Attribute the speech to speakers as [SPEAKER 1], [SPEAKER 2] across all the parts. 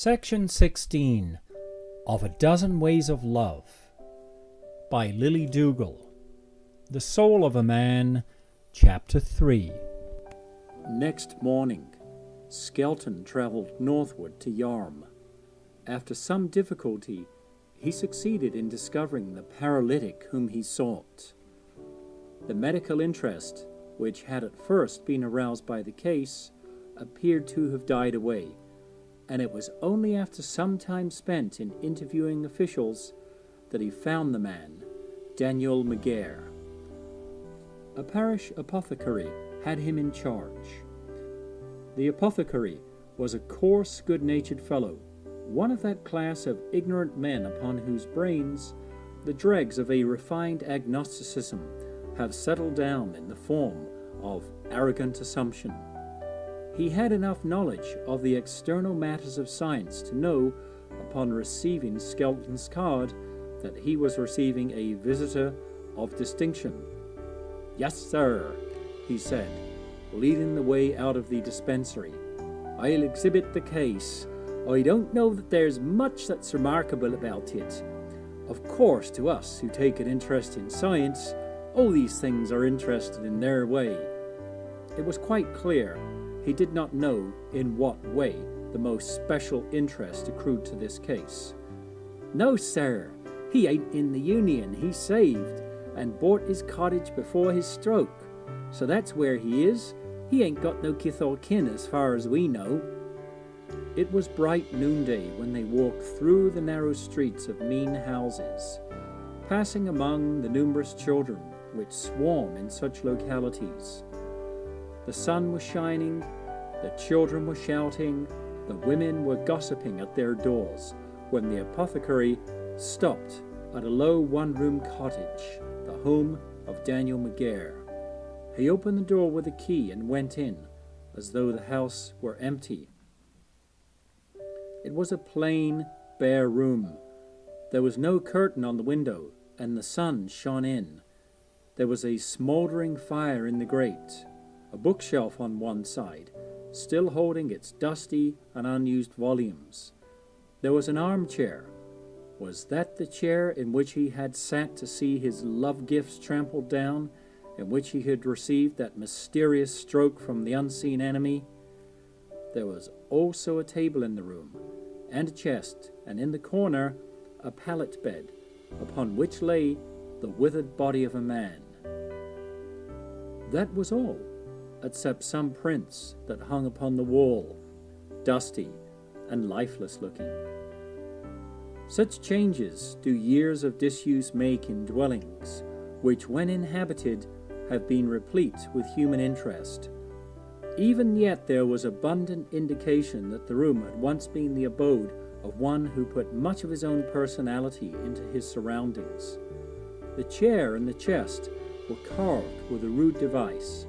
[SPEAKER 1] Section 16 of A Dozen Ways of Love by Lily Dougall. The Soul of a Man, Chapter 3. Next morning, Skelton travelled northward to Yarm. After some difficulty, he succeeded in discovering the paralytic whom he sought. The medical interest, which had at first been aroused by the case, appeared to have died away, and it was only after some time spent in interviewing officials that he found the man, Daniel McGare. A parish apothecary had him in charge. The apothecary was a coarse, good-natured fellow, one of that class of ignorant men upon whose brains the dregs of a refined agnosticism have settled down in the form of arrogant assumption. He had enough knowledge of the external matters of science to know, upon receiving Skelton's card, that he was receiving a visitor of distinction. "Yes, sir," he said, leading the way out of the dispensary. "I'll exhibit the case. I don't know that there's much that's remarkable about it. Of course, to us who take an interest in science, all these things are interested in their way." It was quite clear he did not know in what way the most special interest accrued to this case. "No, sir, he ain't in the Union. He's saved and bought his cottage before his stroke, so that's where he is. He ain't got no kith or kin as far as we know." It was bright noonday when they walked through the narrow streets of mean houses, passing among the numerous children which swarm in such localities. The sun was shining, the children were shouting, the women were gossiping at their doors, when the apothecary stopped at a low one-room cottage, the home of Daniel McGare. He opened the door with a key and went in, as though the house were empty. It was a plain, bare room. There was no curtain on the window, and the sun shone in. There was a smouldering fire in the grate, a bookshelf on one side, still holding its dusty and unused volumes. There was an armchair. Was that the chair in which he had sat to see his love gifts trampled down, in which he had received that mysterious stroke from the unseen enemy? There was also a table in the room, and a chest, and in the corner a pallet bed, upon which lay the withered body of a man. That was all, except some prints that hung upon the wall, dusty and lifeless looking. Such changes do years of disuse make in dwellings, which when inhabited have been replete with human interest. Even yet there was abundant indication that the room had once been the abode of one who put much of his own personality into his surroundings. The chair and the chest were carved with a rude device,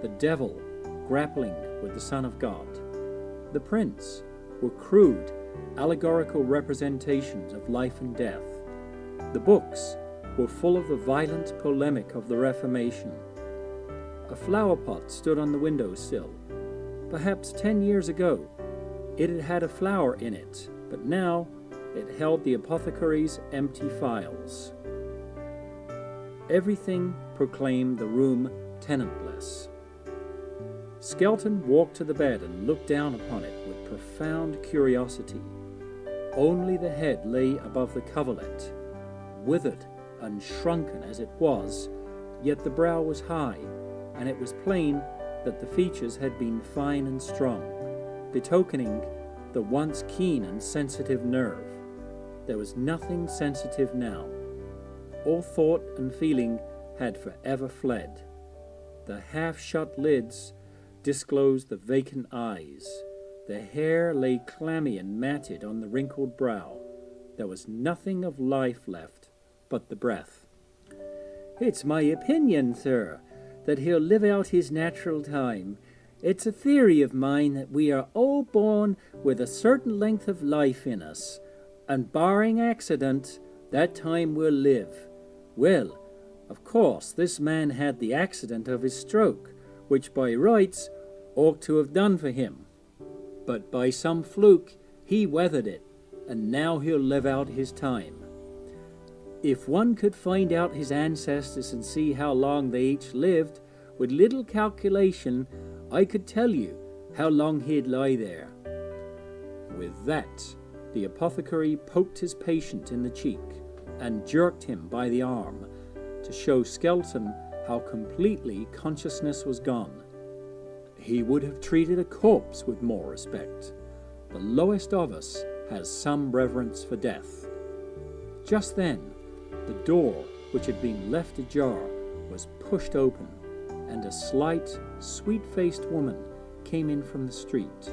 [SPEAKER 1] the devil grappling with the Son of God. The prints were crude, allegorical representations of life and death. The books were full of the violent polemic of the Reformation. A flower pot stood on the window sill. Perhaps 10 years ago it had had a flower in it, but now it held the apothecary's empty phials. Everything proclaimed the room tenantless. Skelton walked to the bed and looked down upon it with profound curiosity. Only the head lay above the coverlet, withered and shrunken as it was, yet the brow was high, and it was plain that the features had been fine and strong, betokening the once keen and sensitive nerve. There was nothing sensitive now. All thought and feeling had forever fled. The half-shut lids disclosed the vacant eyes. The hair lay clammy and matted on the wrinkled brow. There was nothing of life left but the breath. "It's my opinion, sir, that he'll live out his natural time. It's a theory of mine that we are all born with a certain length of life in us, and barring accident, that time will live. Well, of course, this man had the accident of his stroke, which by rights ought to have done for him. But by some fluke He weathered it, and now he'll live out his time. If one could find out his ancestors and see how long they each lived, with little calculation, I could tell you how long he'd lie there." With that, the apothecary poked his patient in the cheek and jerked him by the arm to show Skelton how completely consciousness was gone. He would have treated a corpse with more respect. The lowest of us has some reverence for death. Just then, the door, which had been left ajar, was pushed open, and a slight, sweet-faced woman came in from the street.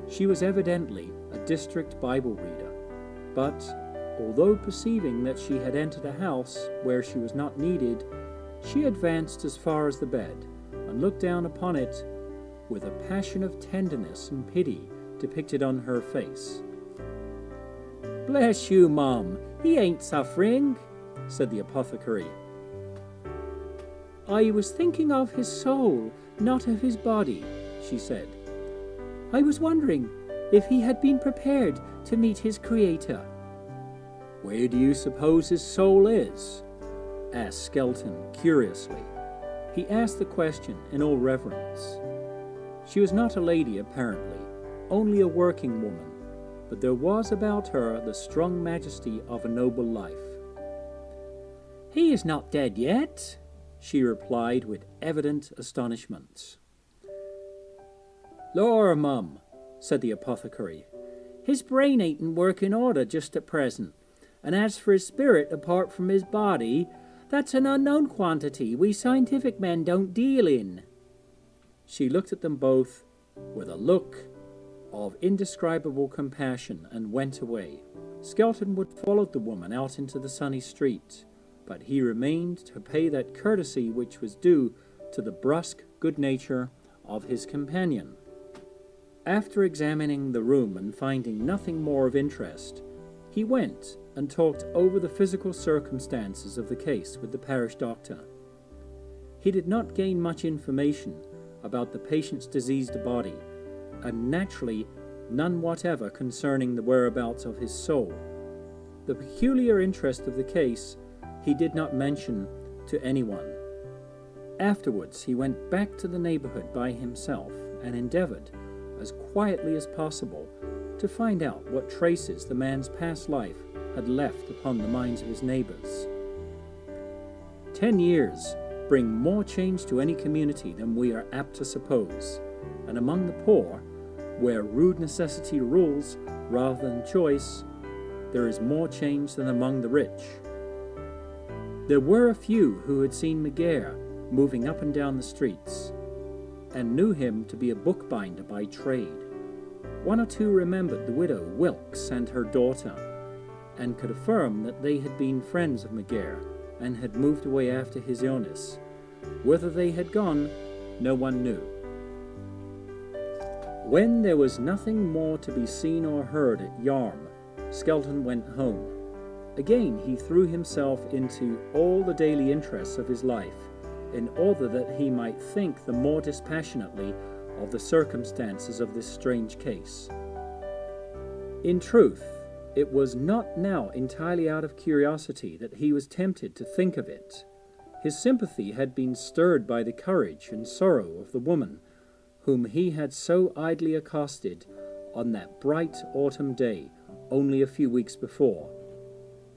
[SPEAKER 1] She was evidently a district Bible reader, but although perceiving that she had entered a house where she was not needed, she advanced as far as the bed and looked down upon it with a passion of tenderness and pity depicted on her face. "Bless you, Mum, he ain't suffering," said the apothecary. "I was thinking of his soul, not of his body," she said. "I was wondering if he had been prepared to meet his Creator." "Where do you suppose his soul is?" asked Skelton curiously. He asked the question in all reverence. She was not a lady apparently, only a working woman, but there was about her the strong majesty of a noble life. "He is not dead yet," she replied with evident astonishment. "Lor, Mum," said the apothecary, "his brain ain't in working order just at present, and as for his spirit apart from his body, that's an unknown quantity we scientific men don't deal in." She looked at them both with a look of indescribable compassion and went away. Skelton would have followed the woman out into the sunny street, but he remained to pay that courtesy which was due to the brusque good nature of his companion. After examining the room and finding nothing more of interest, he went and talked over the physical circumstances of the case with the parish doctor. He did not gain much information about the patient's diseased body, and naturally none whatever concerning the whereabouts of his soul. The peculiar interest of the case he did not mention to anyone. Afterwards he went back to the neighborhood by himself and endeavored, as quietly as possible, to find out what traces the man's past life had left upon the minds of his neighbors. 10 years bring more change to any community than we are apt to suppose, and among the poor, where rude necessity rules rather than choice, there is more change than among the rich. There were a few who had seen McGare moving up and down the streets, and knew him to be a bookbinder by trade. One or two remembered the widow Wilkes and her daughter, and could affirm that they had been friends of McGare and had moved away after his illness. Whither they had gone, no one knew. When there was nothing more to be seen or heard at Yarm, Skelton went home. Again he threw himself into all the daily interests of his life, in order that he might think the more dispassionately of the circumstances of this strange case. In truth, it was not now entirely out of curiosity that he was tempted to think of it. His sympathy had been stirred by the courage and sorrow of the woman whom he had so idly accosted on that bright autumn day only a few weeks before.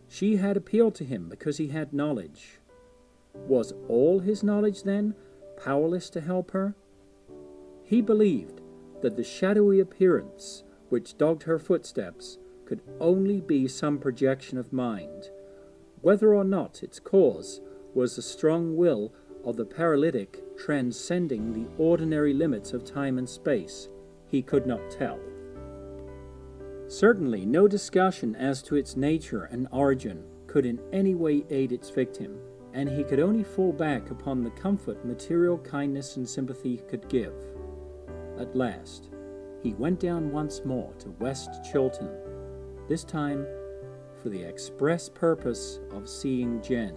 [SPEAKER 1] She had appealed to him because he had knowledge. Was all his knowledge, then, powerless to help her? He believed that the shadowy appearance which dogged her footsteps could only be some projection of mind. Whether or not its cause was the strong will of the paralytic transcending the ordinary limits of time and space, he could not tell. Certainly no discussion as to its nature and origin could in any way aid its victim, and he could only fall back upon the comfort material kindness and sympathy could give. At last, he went down once more to West Chilton, this time for the express purpose of seeing Jen.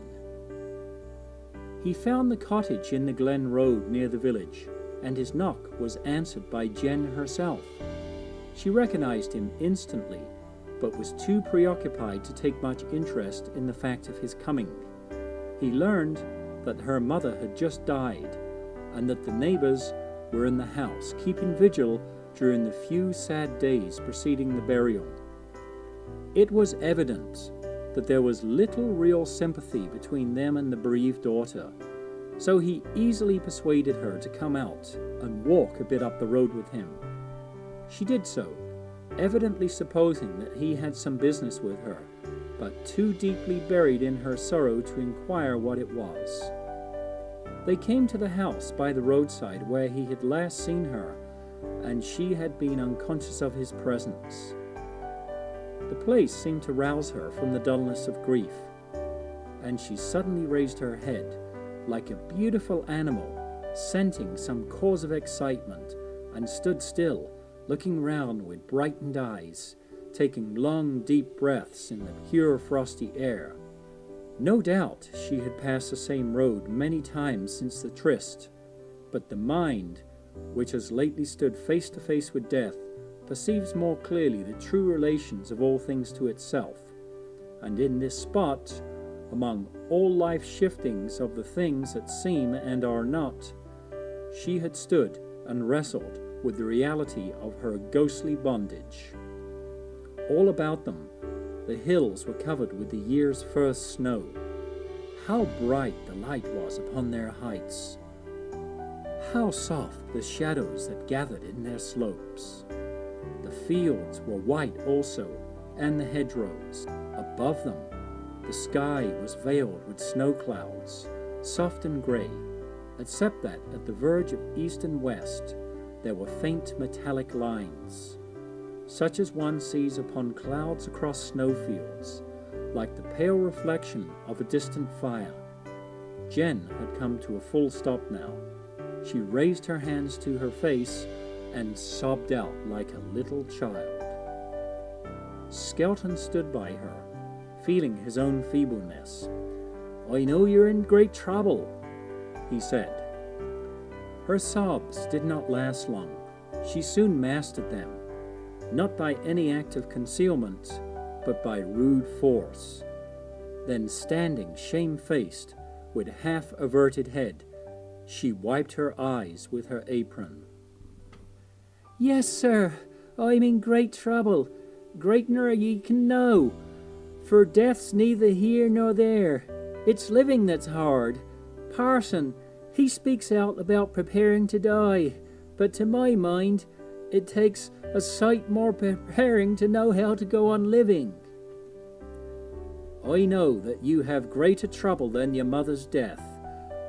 [SPEAKER 1] He found the cottage in the Glen Road near the village, and his knock was answered by Jen herself. She recognized him instantly, but was too preoccupied to take much interest in the fact of his coming. He learned that her mother had just died, and that the neighbors were in the house, keeping vigil during the few sad days preceding the burial. It was evident that there was little real sympathy between them and the bereaved daughter, so he easily persuaded her to come out and walk a bit up the road with him. She did so, evidently supposing that he had some business with her, but too deeply buried in her sorrow to inquire what it was. They came to the house by the roadside where he had last seen her, and she had been unconscious of his presence. The place seemed to rouse her from the dullness of grief, and she suddenly raised her head, like a beautiful animal scenting some cause of excitement, and stood still, looking round with brightened eyes, taking long deep breaths in the pure frosty air. No doubt she had passed the same road many times since the tryst, but the mind, which has lately stood face to face with death, perceives more clearly the true relations of all things to itself, and in this spot, among all life's shiftings of the things that seem and are not, she had stood and wrestled with the reality of her ghostly bondage. All about them, the hills were covered with the year's first snow. How bright the light was upon their heights! How soft the shadows that gathered in their slopes! The fields were white also, and the hedgerows. Above them, the sky was veiled with snow clouds, soft and grey, except that at the verge of east and west there were faint metallic lines, such as one sees upon clouds across snowfields, like the pale reflection of a distant fire. Jen had come to a full stop now. She raised her hands to her face and sobbed out like a little child. Skelton stood by her, feeling his own feebleness. "I know you're in great trouble," he said. Her sobs did not last long. She soon mastered them, not by any act of concealment, but by rude force. Then, standing shamefaced, with half-averted head, she wiped her eyes with her apron. "Yes, sir, I'm in great trouble, greater ye can know, for death's neither here nor there. It's living that's hard. Parson, he speaks out about preparing to die, but to my mind, it takes a sight more preparing to know how to go on living." "I know that you have greater trouble than your mother's death.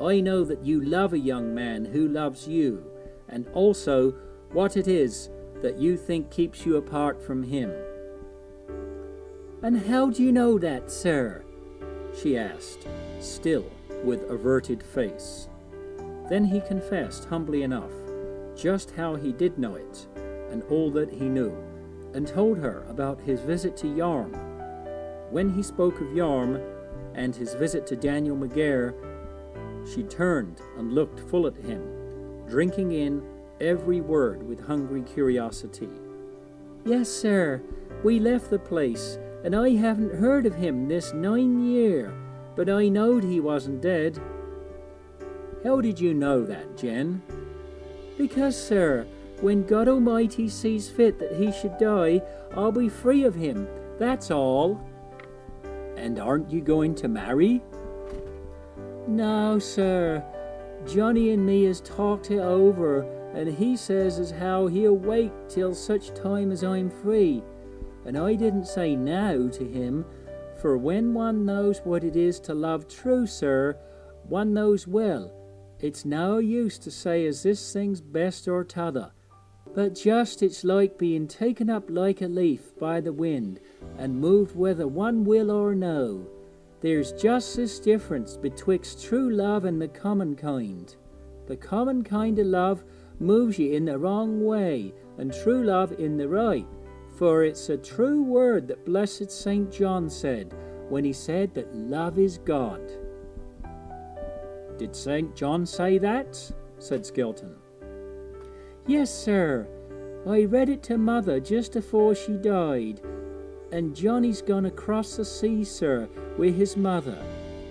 [SPEAKER 1] I know that you love a young man who loves you, and also what it is that you think keeps you apart from him." "And how do you know that, sir?" she asked, still with averted face. Then he confessed humbly enough just how he did know it, and all that he knew, and told her about his visit to Yarm. When he spoke of Yarm and his visit to Daniel McGare, she turned and looked full at him, drinking in every word with hungry curiosity. "Yes, sir, we left the place, and I haven't heard of him this 9 year, but I knowed he wasn't dead." "How did you know that, Jen?" "Because, sir, when God Almighty sees fit that he should die, I'll be free of him, that's all." "And aren't you going to marry?" "No, sir. Johnny and me has talked it over, and he says as how he'll wait till such time as I'm free. And I didn't say no to him, for when one knows what it is to love true, sir, one knows well. It's no use to say as this thing's best or t'other, but just it's like being taken up like a leaf by the wind and moved whether one will or no. There's just this difference betwixt true love and the common kind. The common kind of love moves you in the wrong way, and true love in the right, for it's a true word that blessed St. John said when he said that love is God." "Did St. John say that?" said Skelton. "Yes, sir.
[SPEAKER 2] I read it to mother just afore she died, and Johnny's gone across the sea, sir, with his mother.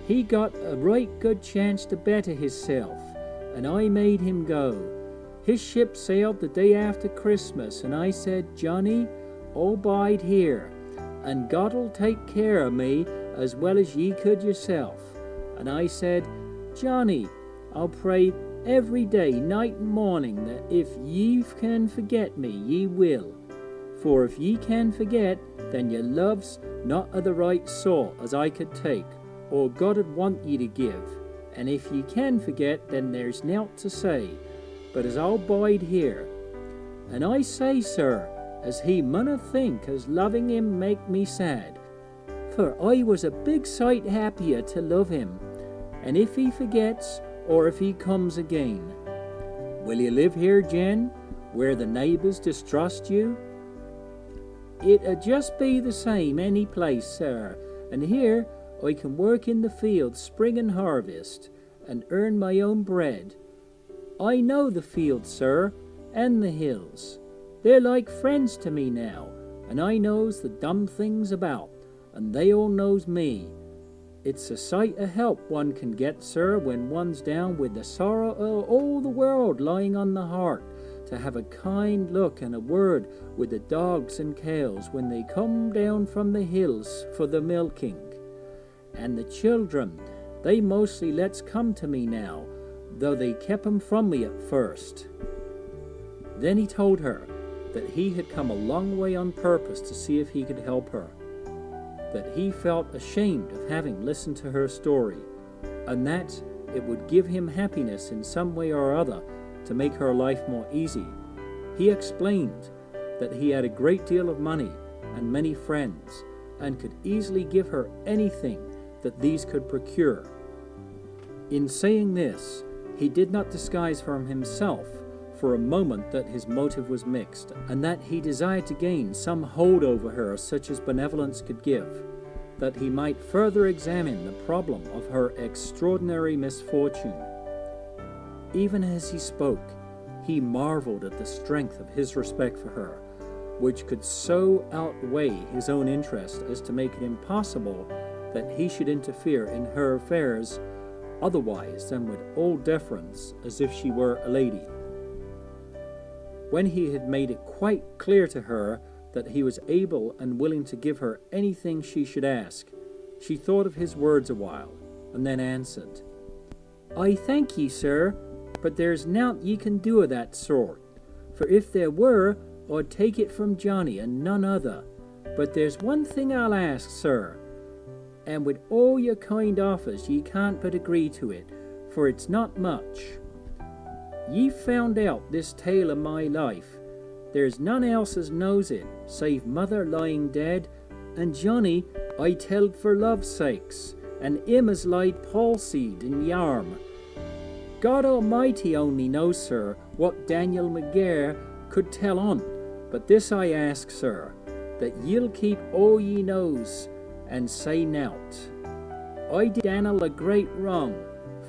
[SPEAKER 2] He got a right good chance to better hisself, and I made him go. His ship sailed the day after Christmas, and I said, Johnny, I'll bide here, and God'll take care of me as well as ye could yourself. And I said, Johnny, I'll pray every day, night and morning, that if ye can forget me, ye will. For if ye can forget, then your love's not of the right sort as I could take, or God'd want ye to give. And if ye can forget, then there's nowt to say, but as I'll bide here. And I say, sir, as he munna think as loving him make me sad, for I was a big sight happier to love him. And if he forgets, or if he comes again, will you live here, Jen, where the neighbours distrust you? It'd just be the same any place, sir, and here I can work in the fields spring and harvest, and earn my own bread. I know the fields, sir, and the hills. They're like friends to me now, and I knows the dumb things about, and they all knows me. It's a sight of help one can get, sir, when one's down with the sorrow of all the world lying on the heart, to have a kind look and a word with the dogs and cows when they come down from the hills for the milking. And the children, they mostly lets come to me now, though they kept 'em from me at first. Then he told her that he had come a long way on purpose to see if he could help her, that he felt ashamed of having listened to her story, and that it would give him happiness in some way or other to make her life more easy. He explained that he had a great deal of money and many friends, and could easily give her anything that these could procure. In saying this, he did not disguise from himself for a moment that his motive was mixed, and that he desired to gain some hold over her such as benevolence could give, that he might further examine the problem of her extraordinary misfortune. Even as he spoke, he marveled at the strength of his respect for her, which could so outweigh his own interest as to make it impossible that he should interfere in her affairs otherwise than with all deference, as if she were a lady. When he had made it quite clear to her that he was able and willing to give her anything she should ask, she thought of his words a while, and then answered, I thank ye, sir, but there's nowt ye can do of that sort, for if there were, I'd take it from Johnny and none other. But there's one thing I'll ask, sir, and with all your kind offers ye can't but agree to it, for it's not much. Ye've found out this tale of my life. There's none else as knows it, save mother lying dead, and Johnny I telled for love's sakes, and him as lied palsied in yarm. God Almighty only knows, sir, what Daniel McGare could tell on, but this I ask, sir, that ye'll keep all ye knows, and say nowt. I did Daniel a great wrong,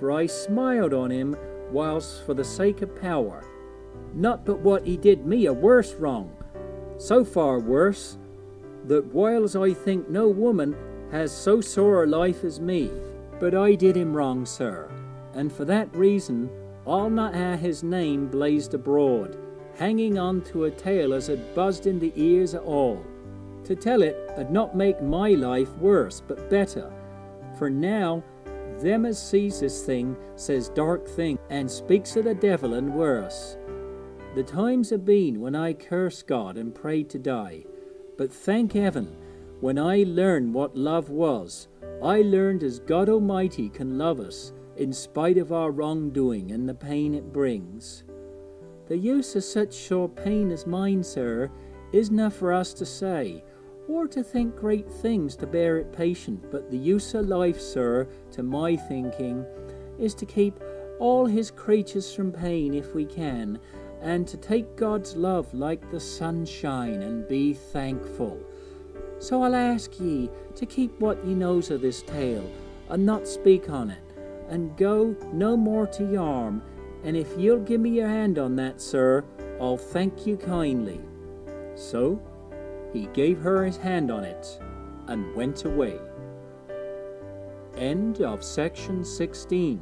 [SPEAKER 2] for I smiled on him whilst for the sake of power. Not but what he did me a worse wrong, so far worse, that whiles I think no woman has so sore a life as me. But I did him wrong, sir, and for that reason I'll not ha' his name blazed abroad, hanging on to a tale as had buzzed in the ears of all. To tell it 'ud not make my life worse, but better, for now them as sees this thing says dark things, and speaks of the devil and worse. The times have been when I cursed God and prayed to die, but thank heaven, when I learned what love was, I learned as God Almighty can love us in spite of our wrongdoing and the pain it brings. The use of such sore pain as mine, sir, isna for us to say, or to think great things to bear it patient, but the use of life, sir, to my thinking, is to keep all his creatures from pain if we can, and to take God's love like the sunshine and be thankful. So I'll ask ye to keep what ye knows of this tale, and not speak on it, and go no more to Yarm, and if ye'll give me your hand on that, sir, I'll thank you kindly." So he gave her his hand on it and went away. End of section 16.